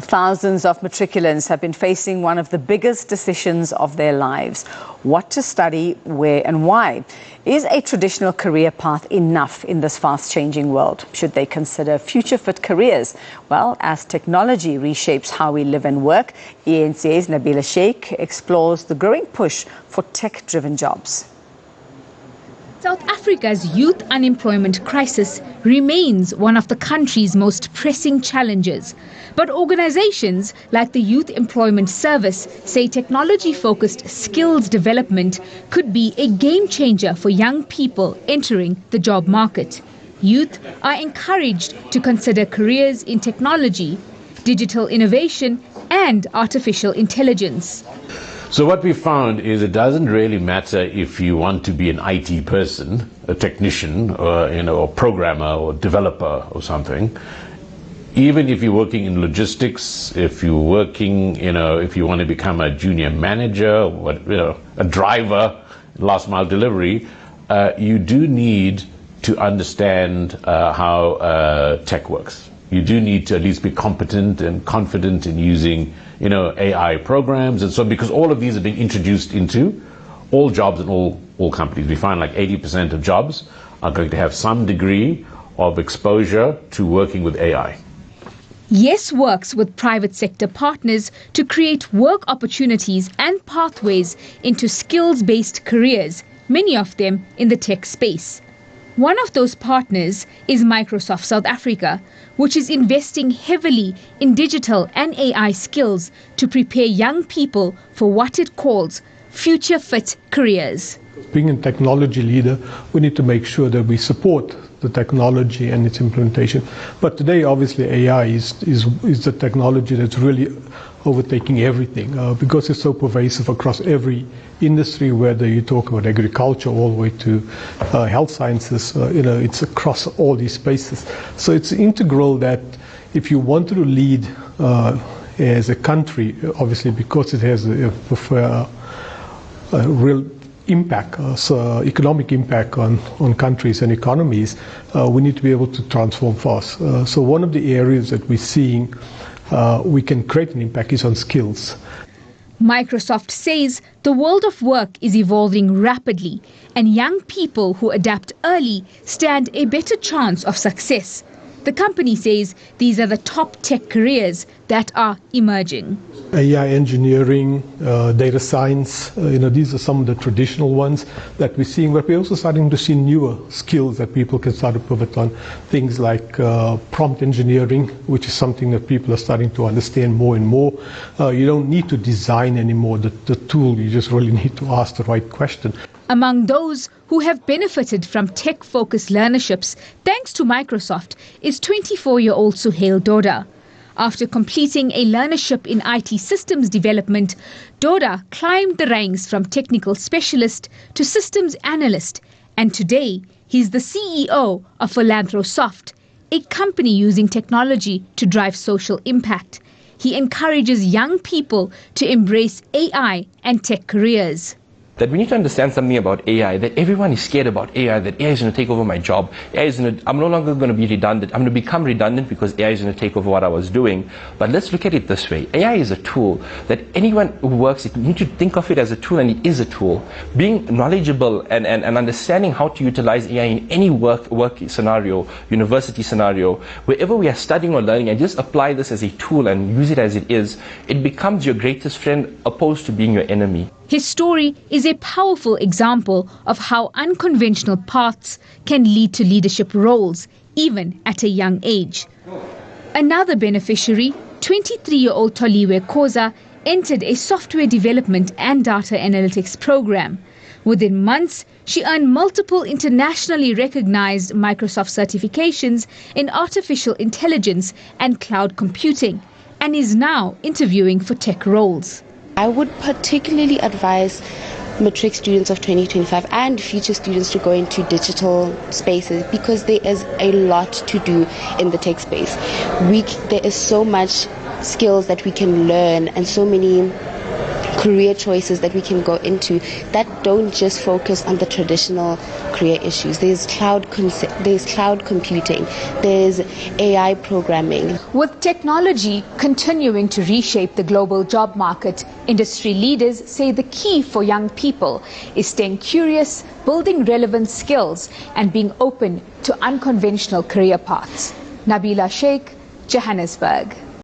Thousands of matriculants have been facing one of the biggest decisions of their lives: what to study, where and why. Is a traditional career path enough in this fast-changing world? Should they consider future-fit careers? Well, as technology reshapes how we live and work, eNCA's Nabila Sheikh explores the growing push for tech-driven jobs. South Africa's youth unemployment crisis remains one of the country's most pressing challenges. But organizations like the Youth Employment Service say technology-focused skills development could be a game changer for young people entering the job market. Youth are encouraged to consider careers in technology, digital innovation, and artificial intelligence. So what we found is it doesn't really matter if you want to be an IT person, a technician, or a programmer or developer or something. Even if you're working in logistics, if you're working, if you want to become a junior manager, a driver, last mile delivery, you do need to understand how tech works. You do need to at least be competent and confident in using AI programs and so on, because all of these are being introduced into all jobs and all companies. We find like 80% of jobs are going to have some degree of exposure to working with AI. YES works with private sector partners to create work opportunities and pathways into skills-based careers, many of them in the tech space. One of those partners is Microsoft South Africa, which is investing heavily in digital and AI skills to prepare young people for what it calls future-fit careers. Being a technology leader, we need to make sure that we support the technology and its implementation. But today, obviously, AI is the technology that's really overtaking everything because it's so pervasive across every industry, whether you talk about agriculture all the way to health sciences, it's across all these spaces. So it's integral that if you want to lead as a country, obviously because it has a real impact, economic impact on countries and economies, we need to be able to transform fast. So one of the areas that we're seeing we can create an impact is on skills. Microsoft says the world of work is evolving rapidly, and young people who adapt early stand a better chance of success. The company says these are the top tech careers that are emerging. AI engineering, data science, these are some of the traditional ones that we're seeing, but we're also starting to see newer skills that people can start to pivot on. Things like prompt engineering, which is something that people are starting to understand more and more. You don't need to design anymore the tool, you just really need to ask the right question. Among those who have benefited from tech-focused learnerships thanks to Microsoft is 24-year-old Suhail Doda. After completing a learnership in IT systems development, Doda climbed the ranks from technical specialist to systems analyst, and today he's the CEO of Philanthrosoft, a company using technology to drive social impact. He encourages young people to embrace AI and tech careers. That we need to understand something about AI, that everyone is scared about AI, that AI is going to take over my job. I'm no longer going to be redundant. I'm going to become redundant because AI is going to take over what I was doing. But let's look at it this way. AI is a tool that anyone who works, you need to think of it as a tool, and it is a tool. Being knowledgeable and understanding how to utilize AI in any work scenario, university scenario, wherever we are studying or learning, and just apply this as a tool and use it as it is, it becomes your greatest friend opposed to being your enemy. His story is a powerful example of how unconventional paths can lead to leadership roles, even at a young age. Another beneficiary, 23-year-old Toliwe Khoza, entered a software development and data analytics program. Within months, she earned multiple internationally recognized Microsoft certifications in artificial intelligence and cloud computing, and is now interviewing for tech roles. I would particularly advise matric students of 2025 and future students to go into digital spaces because there is a lot to do in the tech space. There is so much skills that we can learn and so many career choices that we can go into that don't just focus on the traditional career issues. There's cloud computing, there's AI programming. With technology continuing to reshape the global job market, industry leaders say the key for young people is staying curious, building relevant skills, and being open to unconventional career paths. Nabila Sheikh, Johannesburg.